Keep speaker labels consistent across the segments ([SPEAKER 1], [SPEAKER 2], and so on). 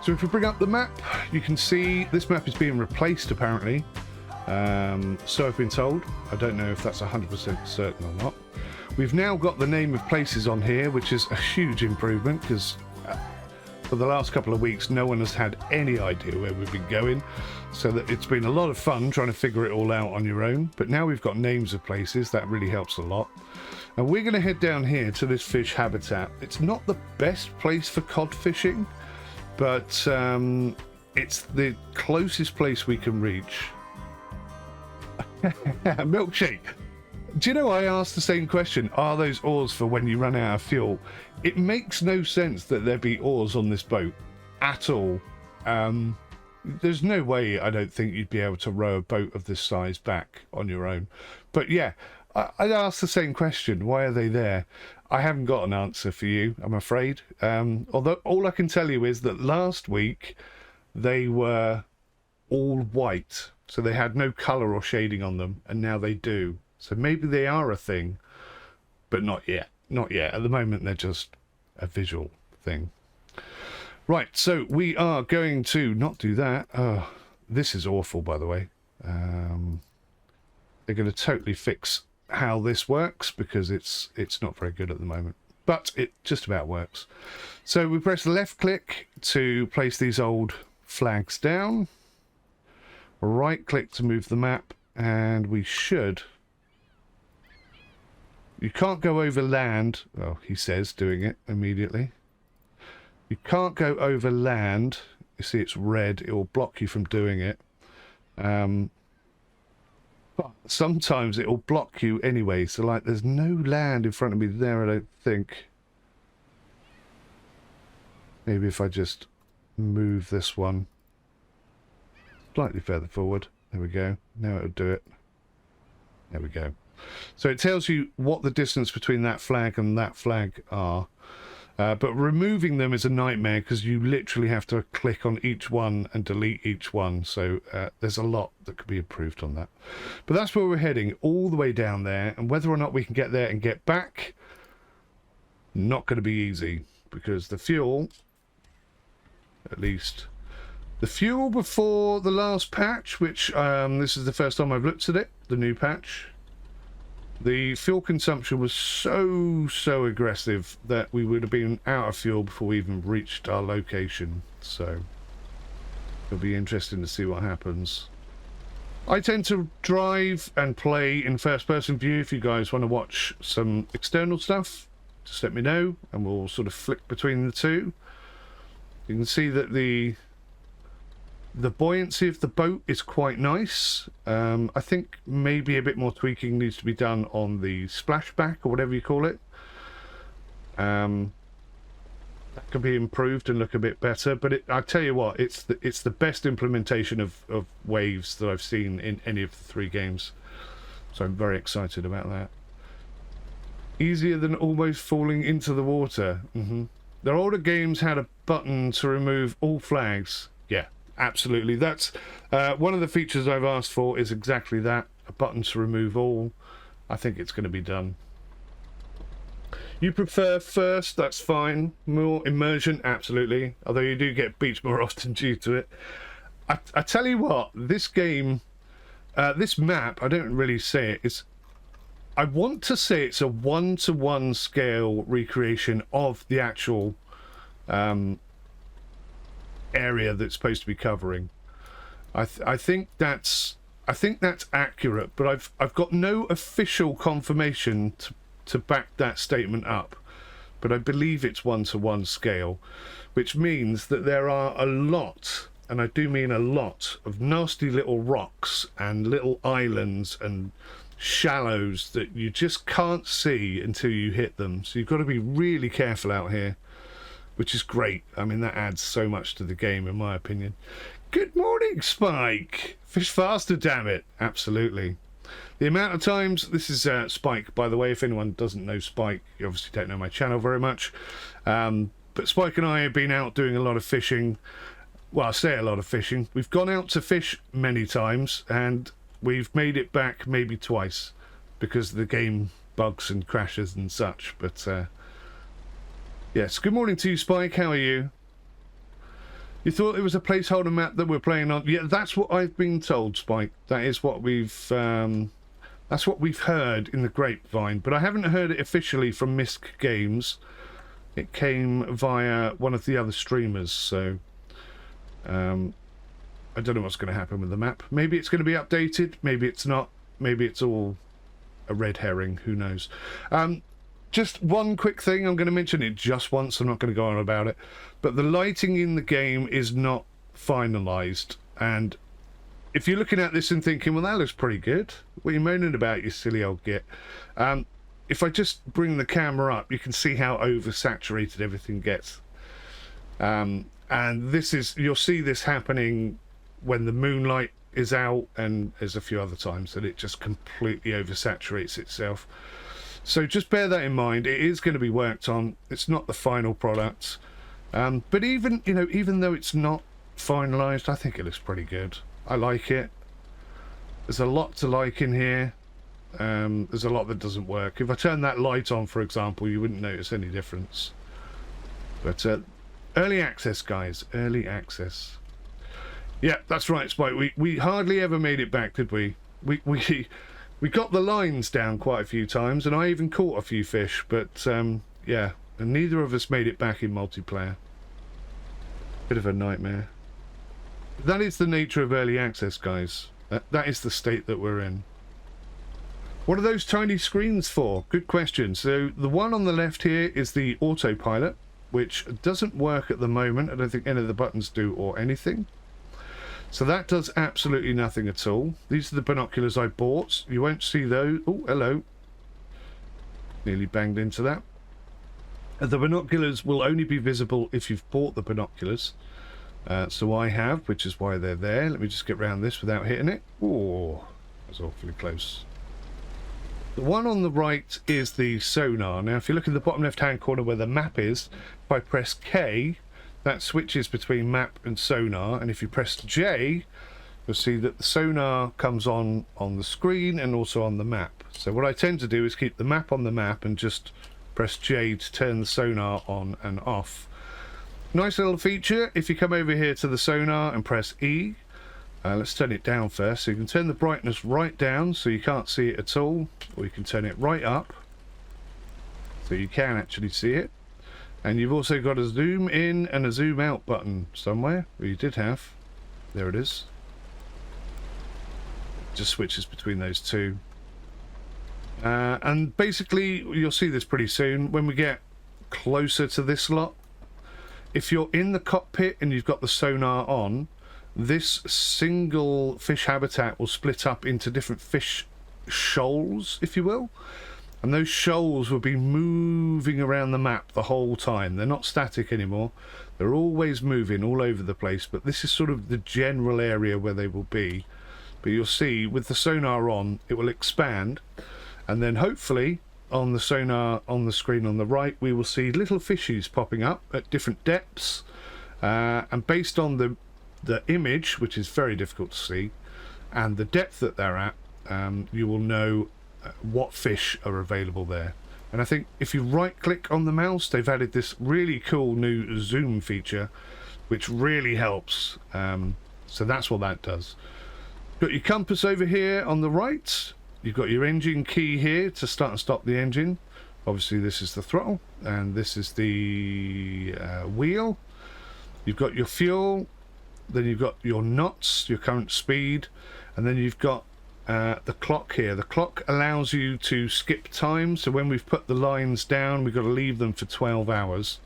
[SPEAKER 1] So if we bring up the map, you can see this map is being replaced apparently. So I've been told. I don't know if that's 100% certain or not. We've now got the name of places on here, which is a huge improvement because for the last couple of weeks no one has had any idea where we've been going. So that it's been a lot of fun trying to figure it all out on your own. But now we've got names of places, that really helps a lot. And we're going to head down here to this fish habitat. It's not the best place for cod fishing, but it's the closest place we can reach. Milkshake. Do you know, I asked the same question, are those oars for when you run out of fuel? It makes no sense that there be oars on this boat at all. There's no way, I don't think, you'd be able to row a boat of this size back on your own. But yeah, I asked the same question, why are they there? I haven't got an answer for you, I'm afraid. Although all I can tell you is that last week they were all white, so they had no colour or shading on them, and now they do. So maybe they are a thing, but not yet. Not yet. At the moment, they're just a visual thing. Right, so we are going to not do that. Oh, this is awful, by the way. They're going to totally fix how this works because it's not very good at the moment. But it just about works. So we press left click to place these old flags down. Right click to move the map, and we should... You can't go over land. Well, he says, doing it immediately. You can't go over land. You see it's red. It will block you from doing it. But sometimes it will block you anyway. So, like, there's no land in front of me there, I don't think. Maybe if I just move this one slightly further forward. There we go. Now it'll do it. There we go. So it tells you what the distance between that flag and that flag are. But removing them is a nightmare because you literally have to click on each one and delete each one. So there's a lot that could be improved on that. But that's where we're heading, all the way down there. And whether or not we can get there and get back, not going to be easy. Because the fuel, at least... The fuel before the last patch, which this is the first time I've looked at it, the new patch. The fuel consumption was so aggressive that we would have been out of fuel before we even reached our location. So it'll be interesting to see what happens. I tend to drive and play in first-person view. If you guys want to watch some external stuff, just let me know and we'll sort of flick between the two. You can see that the buoyancy of the boat is quite nice. I think maybe a bit more tweaking needs to be done on the splashback or whatever you call it. That can be improved and look a bit better. But I tell you what, it's the best implementation of waves that I've seen in any of the 3 games. So I'm very excited about that. Easier than almost falling into the water. Their older games had a button to remove all flags. Yeah. Absolutely, that's one of the features I've asked for is exactly that, a button to remove all. I think it's going to be done. You prefer first, that's fine. More immersion, absolutely, although you do get beached more often due to it. I tell you what, this game, this map, I don't really say it, I want to say it's a 1-to-1 scale recreation of the actual area that's supposed to be covering. I think that's accurate, but I've got no official confirmation to back that statement up. But I believe it's 1-to-1 scale, which means that there are a lot, and I do mean a lot, of nasty little rocks and little islands and shallows that you just can't see until you hit them. So you've got to be really careful out here. Which is great. I mean, that adds so much to the game, in my opinion. Good morning, Spike. Fish faster, damn it. Absolutely. The amount of times... This is Spike, by the way. If anyone doesn't know Spike, you obviously don't know my channel very much. But Spike and I have been out doing a lot of fishing. Well, I say a lot of fishing. We've gone out to fish many times, and we've made it back maybe twice because the game bugs and crashes and such. But... yes, good morning to you, Spike. How are you? You thought it was a placeholder map that we're playing on? Yeah, that's what I've been told, Spike. That is what we've that's what we've heard in the grapevine, but I haven't heard it officially from Misk Games. It came via one of the other streamers, so I don't know what's going to happen with the map. Maybe it's going to be updated, maybe it's not, maybe it's all a red herring, who knows. Just one quick thing, I'm going to mention it just once, I'm not going to go on about it, but the lighting in the game is not finalised, and if you're looking at this and thinking, well, that looks pretty good, what are you moaning about, you silly old git? If I just bring the camera up, you can see how oversaturated everything gets. And this is, you'll see this happening when the moonlight is out, and there's a few other times that it just completely oversaturates itself. So just bear that in mind. It is going to be worked on. It's not the final product. But even, you know, even though it's not finalised, I think it looks pretty good. I like it. There's a lot to like in here. There's a lot that doesn't work. If I turn that light on, for example, you wouldn't notice any difference. But early access, guys. Early access. Yeah, that's right, Spike. We hardly ever made it back, did we? We got the lines down quite a few times, and I even caught a few fish, but yeah, and neither of us made it back in multiplayer. Bit of a nightmare. That is the nature of early access, guys. That is the state that we're in. What are those tiny screens for? Good question. So the one on the left here is the autopilot, which doesn't work at the moment. I don't think any of the buttons do or anything. So that does absolutely nothing at all. These are the binoculars I bought. You won't see those. Oh, hello. Nearly banged into that. The binoculars will only be visible if you've bought the binoculars. So I have, which is why they're there. Let me just get around this without hitting it. Oh, that's awfully close. The one on the right is the sonar. Now, if you look in the bottom left-hand corner where the map is, if I press K, that switches between map and sonar, and if you press J, you'll see that the sonar comes on the screen and also on the map. So what I tend to do is keep the map on the map and just press J to turn the sonar on and off. Nice little feature. If you come over here to the sonar and press E, let's turn it down first. So you can turn the brightness right down so you can't see it at all, or you can turn it right up so you can actually see it. And you've also got a zoom in and a zoom out button somewhere. Well, you did have. There it is. Just switches between those two. And basically, you'll see this pretty soon when we get closer to this lot. If you're in the cockpit and you've got the sonar on, this single fish habitat will split up into different fish shoals, if you will. And those shoals will be moving around the map the whole time. They're not static anymore. They're always moving all over the place, but this is sort of the general area where they will be. But you'll see, with the sonar on, it will expand, and then hopefully on the sonar on the screen on the right, we will see little fishies popping up at different depths, and based on the image, which is very difficult to see, and the depth that they're at, you will know what fish are available there. And I think if you right click on the mouse, they've added this really cool new zoom feature which really helps. So that's what that does. Got your compass over here on the right. You've got your engine key here to start and stop the engine. Obviously this is the throttle, and this is the wheel. You've got your fuel, then you've got your knots, your current speed, and then you've got the clock here. The clock allows you to skip time, so when we've put the lines down, we've got to leave them for 12 hours.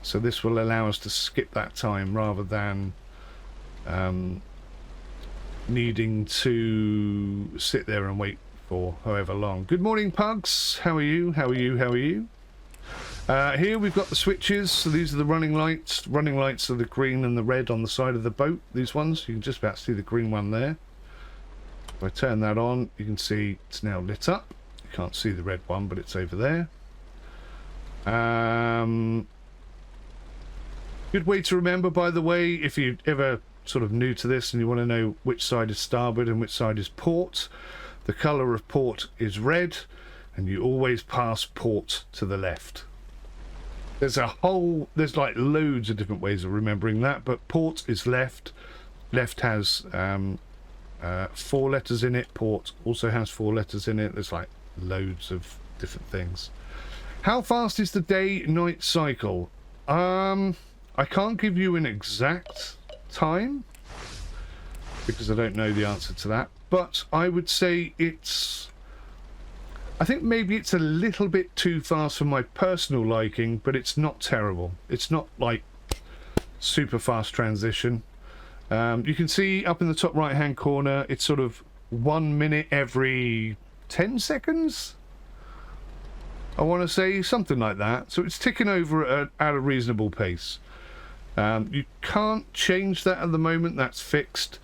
[SPEAKER 1] So this will allow us to skip that time rather than needing to sit there and wait for however long. Good morning, Pugs. How are you? How are you? How are you? Here we've got the switches. So these are the running lights. Running lights are the green and the red on the side of the boat. These ones, you can just about see the green one there. If I turn that on, you can see it's now lit up. You can't see the red one, but it's over there. Good way to remember, by the way, if you're ever sort of new to this and you want to know which side is starboard and which side is port, the colour of port is red, and you always pass port to the left. There's like loads of different ways of remembering that, but port is left. Left has 4 letters in it. Port also has 4 letters in it. There's like loads of different things. How fast is the day-night cycle? I can't give you an exact time because I don't know the answer to that, but I would say I think maybe it's a little bit too fast for my personal liking, but it's not terrible. It's not like super fast transition. You can see up in the top right hand corner, it's sort of 1 minute every 10 seconds. I want to say something like that. So it's ticking over at a reasonable pace. You can't change that at the moment. That's fixed.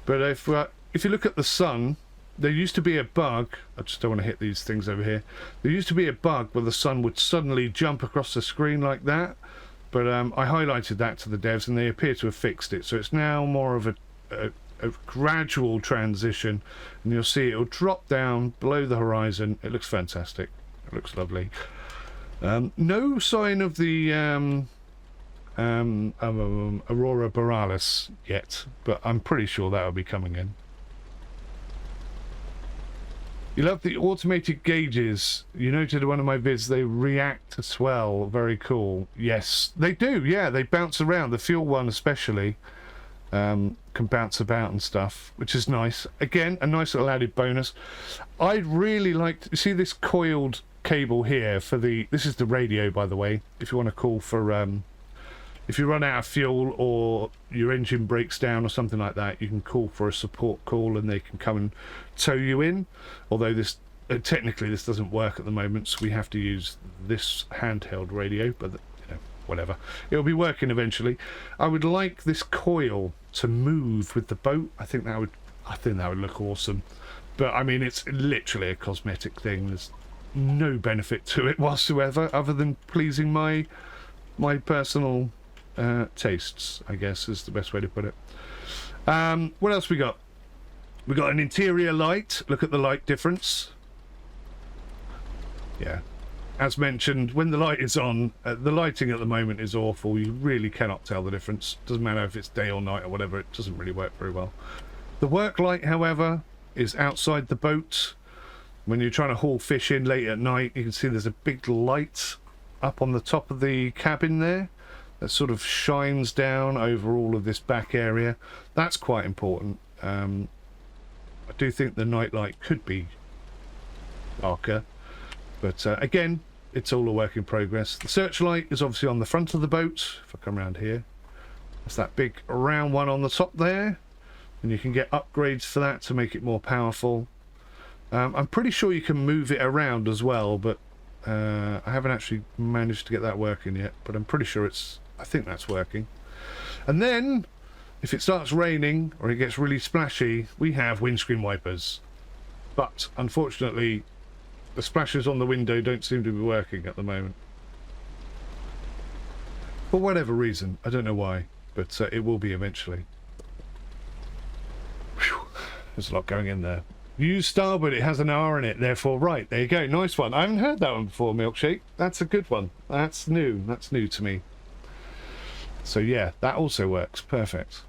[SPEAKER 1] But if you look at the sun, there used to be a bug. I just don't want to hit these things over here. There used to be a bug where the sun would suddenly jump across the screen like that. But I highlighted that to the devs and they appear to have fixed it. So it's now more of a gradual transition. And you'll see it'll drop down below the horizon. It looks fantastic. It looks lovely. No sign of the Aurora Borealis yet, but I'm pretty sure that will be coming in. You love the automated gauges. You noted in one of my vids they react to swell. Very cool. Yes, they do. Yeah, they bounce around. The fuel one especially can bounce about and stuff, which is nice. Again, a nice little added bonus. I'd really like to see this coiled cable here for this is the radio, by the way, if you want to call for if you run out of fuel or your engine breaks down or something like that, you can call for a support call and they can come and tow you in. Although this technically this doesn't work at the moment, so we have to use this handheld radio, but you know, whatever, it'll be working eventually. I would like this coil to move with the boat. I think that would look awesome, but I mean, it's literally a cosmetic thing. There's no benefit to it whatsoever other than pleasing my personal tastes, I guess is the best way to put it. What else we got? We got an interior light. Look at the light difference. Yeah, as mentioned, when the light is on, the lighting at the moment is awful. You really cannot tell the difference. Doesn't matter if it's day or night or whatever, it doesn't really work very well. The work light, however, is outside the boat. When you're trying to haul fish in late at night, you can see there's a big light up on the top of the cabin there that sort of shines down over all of this back area. That's quite important. I do think the night light could be darker, but again, it's all a work in progress. The searchlight is obviously on the front of the boat. If I come around here, that's that big round one on the top there, and you can get upgrades for that to make it more powerful. I'm pretty sure you can move it around as well, but I haven't actually managed to get that working yet, but I'm pretty sure I think that's working. And then if it starts raining or it gets really splashy, we have windscreen wipers, but unfortunately the splashes on the window don't seem to be working at the moment for whatever reason. I don't know why, but it will be eventually. Whew. There's a lot going in there. Use starboard, it has an R in it, therefore right. There you go, nice one. I haven't heard that one before, Milkshake. That's a good one. That's new to me. So yeah, that also works, perfect.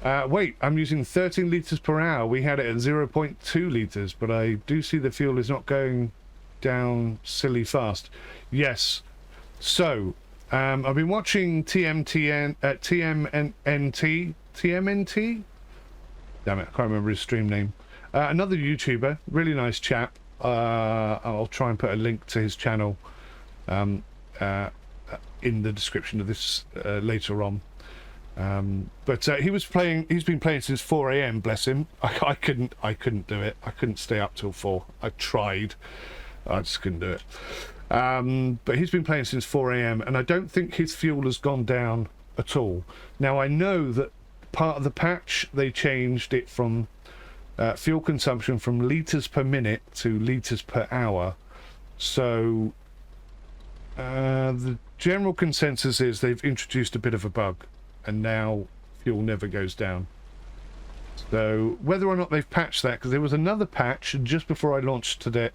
[SPEAKER 1] Wait, I'm using 13 litres per hour. We had it at 0.2 litres, but I do see the fuel is not going down silly fast. Yes, so I've been watching TMNT. Damn it, I can't remember his stream name. Another YouTuber, really nice chap. I'll try and put a link to his channel in the description of this later on. But he's been playing since 4 AM, bless him. I couldn't do it. I couldn't stay up till 4. I tried. I just couldn't do it. But he's been playing since 4 AM, and I don't think his fuel has gone down at all. Now, I know that part of the patch, they changed it from fuel consumption from litres per minute to litres per hour. So the general consensus is they've introduced a bit of a bug, and now fuel never goes down. So whether or not they've patched that, because there was another patch just before I launched today,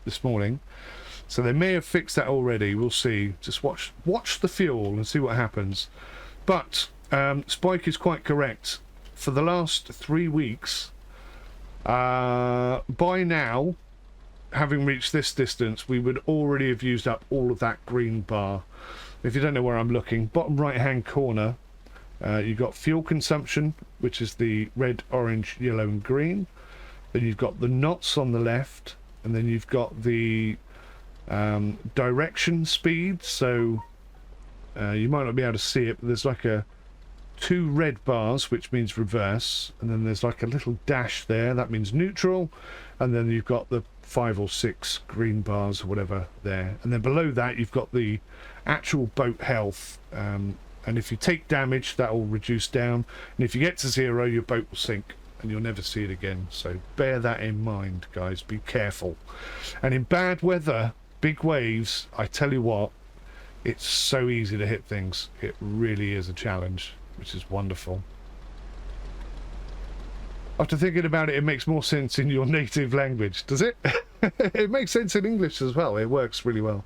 [SPEAKER 1] this morning, So they may have fixed that already. We'll see. Just watch the fuel and see what happens. But Spike is quite correct. For the last 3 weeks, by now, having reached this distance, we would already have used up all of that green bar. If you don't know where I'm looking, bottom right hand corner, you've got fuel consumption, which is the red, orange, yellow and green. Then you've got the knots on the left, and then you've got the direction speed. So you might not be able to see it, but there's like 2 red bars, which means reverse, and then there's like a little dash there, that means neutral, and then you've got the 5 or 6 green bars or whatever there, and then below that you've got the actual boat health, and if you take damage that will reduce down, and if you get to 0 your boat will sink and you'll never see it again. So bear that in mind, guys, be careful. And in bad weather, big waves, I tell you what, it's so easy to hit things. It really is a challenge, which is wonderful. After thinking about it, it makes more sense in your native language, does it? It makes sense in English as well. It works really well.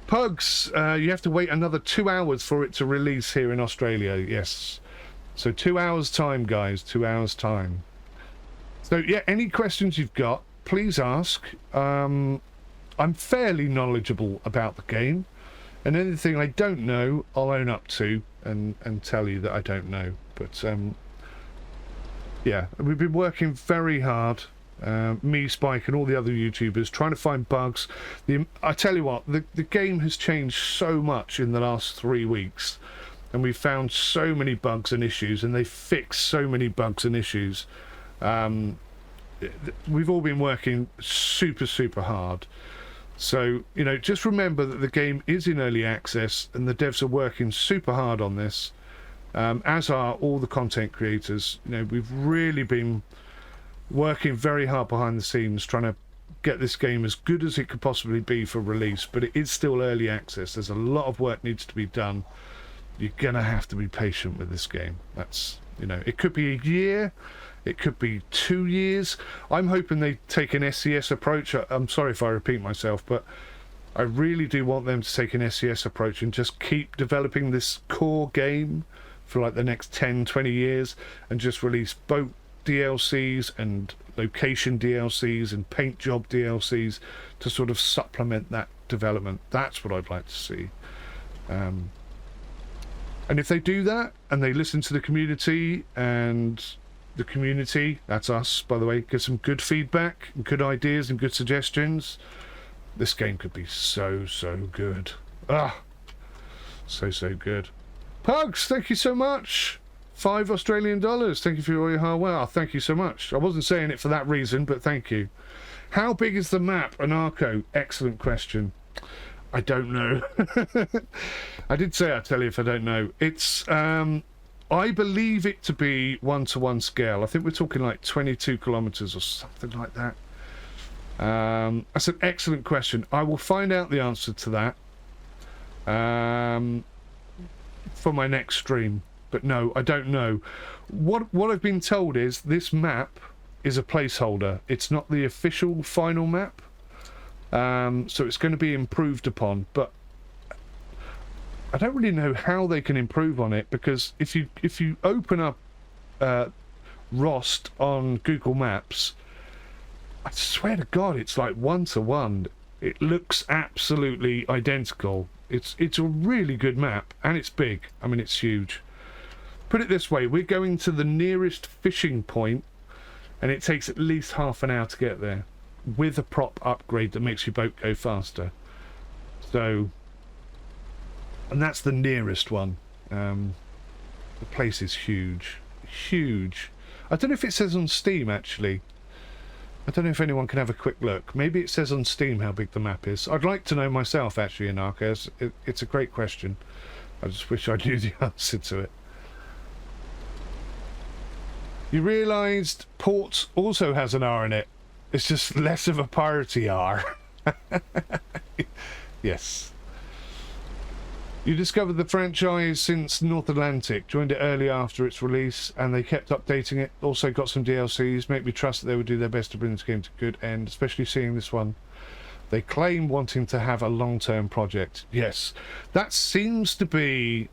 [SPEAKER 1] Pugs, you have to wait another 2 hours for it to release here in Australia. Yes. So 2 hours time, guys. 2 hours time. So yeah, any questions you've got, please ask. I'm fairly knowledgeable about the game, and anything I don't know, I'll own up to and tell you that I don't know. But yeah, we've been working very hard, me, Spike and all the other YouTubers, trying to find bugs. I tell you what, the game has changed so much in the last 3 weeks, and we've found so many bugs and issues, and they fixed so many bugs and issues. We've all been working super hard. So, you know, just remember that the game is in early access and the devs are working super hard on this, as are all the content creators. You know, we've really been working very hard behind the scenes trying to get this game as good as it could possibly be for release, but it is still early access. There's a lot of work needs to be done. You're gonna have to be patient with this game. That's, you know, it could be a year, it could be 2 years. I'm hoping they take an SCS approach. I'm sorry if I repeat myself, but I really do want them to take an SCS approach and just keep developing this core game for like the next 10-20 years, and just release boat DLCs and location DLCs and paint job DLCs to sort of supplement that development. That's what I'd like to see. And if they do that and they listen to the community, and the community, that's us by the way, get some good feedback and good ideas and good suggestions, this game could be so good. So good. Pugs, thank you so much. $5 Australian. Thank you for all your hard work. Thank you so much. I wasn't saying it for that reason, but thank you. How big is the map, Anarcho? Excellent question. I don't know. I did say I'd tell you if I don't know. It's I believe it to be 1-to-1 scale. I think we're talking like 22 kilometers or something like that. That's an excellent question. I will find out the answer to that for my next stream. But no, I don't know. What I've been told is this map is a placeholder. It's not the official final map. So it's going to be improved upon, but I don't really know how they can improve on it, because if you open up Rost on Google Maps, I swear to God, it's like 1-to-1. It looks absolutely identical. It's a really good map, and it's big. I mean, it's huge. Put it this way, we're going to the nearest fishing point, and it takes at least half an hour to get there, with a prop upgrade that makes your boat go faster. So, and that's the nearest one. The place is huge. I don't know if it says on Steam, actually. I don't know if anyone can have a quick look. Maybe it says on Steam how big the map is. I'd like to know myself, actually, Anarchos. It's a great question. I just wish I knew the answer to it. You realised Port also has an R in it. It's just less of a piratey R. Yes. You discovered the franchise since North Atlantic, joined it early after its release, and they kept updating it. Also got some DLCs, make me trust that they would do their best to bring this game to a good end, especially seeing this one They claim wanting to have a long-term project. Yes, that seems to be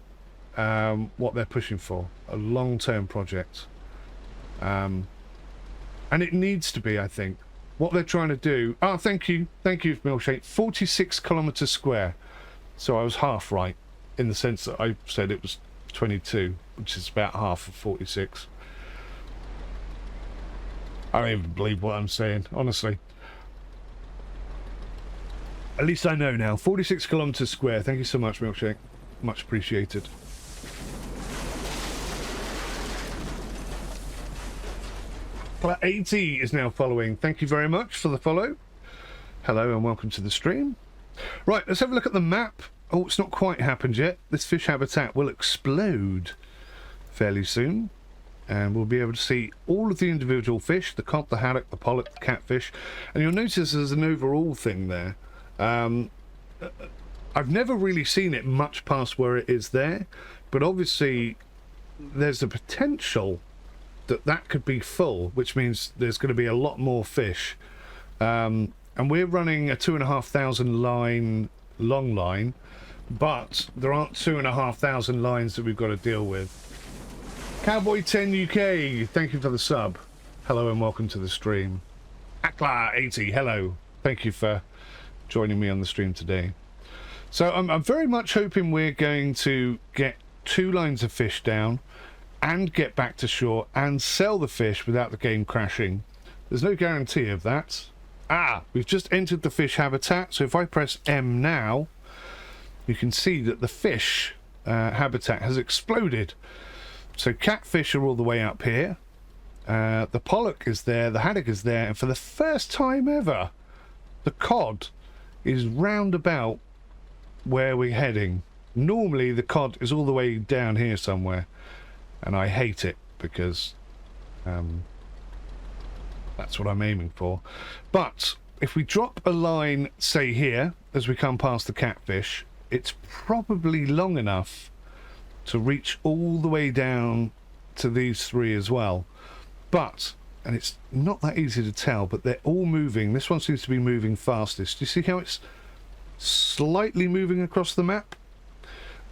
[SPEAKER 1] what they're pushing for, a long-term project. And it needs to be, I think. What they're trying to do... Oh, thank you, Milkshake. 46 kilometres square. So I was half right, in the sense that I said it was 22, which is about half of 46. I don't even believe what I'm saying, honestly. At least I know now. 46 kilometres square. Thank you so much, Milkshake. Much appreciated. Ep2 is now following. Thank you very much for the follow. Hello and welcome to the stream. Right, let's have a look at the map. Oh, it's not quite happened yet. This fish habitat will explode fairly soon. And we'll be able to see all of the individual fish, the cod, the haddock, the pollock, the catfish. And you'll notice there's an overall thing there. I've never really seen it much past where it is there, but obviously there's a potential that that could be full, which means there's going to be a lot more fish. And we're running a 2,500 line, long line, but there aren't 2,500 lines that we've got to deal with. Cowboy 10 UK, thank you for the sub. Hello and welcome to the stream. Akla80, hello. Thank you for joining me on the stream today. So I'm very much hoping we're going to get 2 lines of fish down and get back to shore and sell the fish without the game crashing. There's no guarantee of that. We've just entered the fish habitat, so if I press M now, you can see that the fish habitat has exploded. So catfish are all the way up here, the pollock is there, the haddock is there, and for the first time ever, the cod is round about where we're heading. Normally the cod is all the way down here somewhere, and I hate it because that's what I'm aiming for. But if we drop a line, say here, as we come past the catfish, it's probably long enough to reach all the way down to these 3 as well. But, and it's not that easy to tell, but they're all moving. This one seems to be moving fastest. Do you see how it's slightly moving across the map?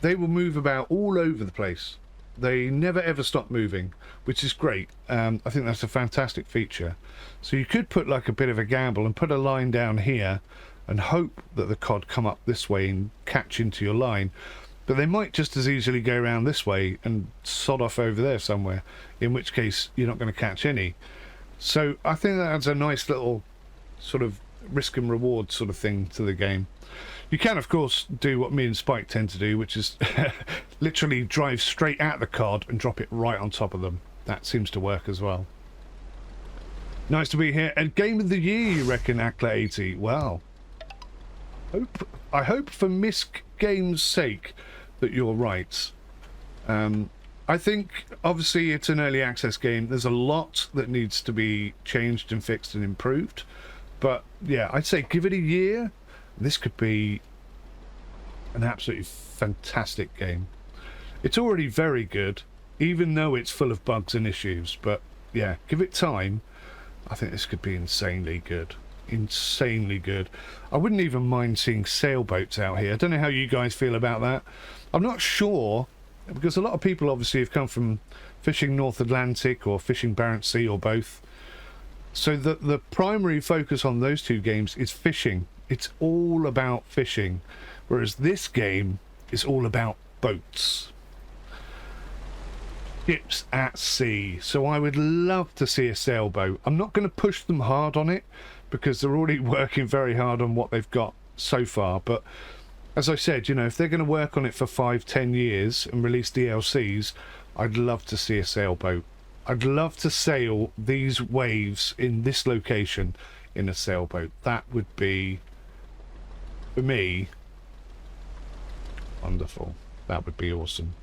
[SPEAKER 1] They will move about all over the place. They never ever stop moving, which is great. I think that's a fantastic feature. So you could put like a bit of a gamble and put a line down here and hope that the cod come up this way and catch into your line. But they might just as easily go around this way and sod off over there somewhere, in which case you're not going to catch any. So I think that adds a nice little sort of risk and reward sort of thing to the game. You can, of course, do what me and Spike tend to do, which is literally drive straight at the cod and drop it right on top of them. That seems to work as well. Nice to be here. And Game of the Year, you reckon, Akla80? Well, I hope for Misk Game's sake that you're right. I think, obviously, it's an early access game. There's a lot that needs to be changed and fixed and improved. But, yeah, I'd say give it a year. This could be an absolutely fantastic game. It's already very good, even though it's full of bugs and issues. But, yeah, give it time. I think this could be insanely good. Insanely good. I wouldn't even mind seeing sailboats out here. I don't know how you guys feel about that. I'm not sure, because a lot of people obviously have come from fishing North Atlantic or fishing Barents Sea or both. So the primary focus on those 2 games is fishing. It's all about fishing, whereas this game is all about boats. Ships at sea. So I would love to see a sailboat. I'm not going to push them hard on it because they're already working very hard on what they've got so far. But as I said, you know, if they're going to work on it for 5-10 years and release DLCs, I'd love to see a sailboat. I'd love to sail these waves in this location in a sailboat. That would be, for me, wonderful. That would be awesome.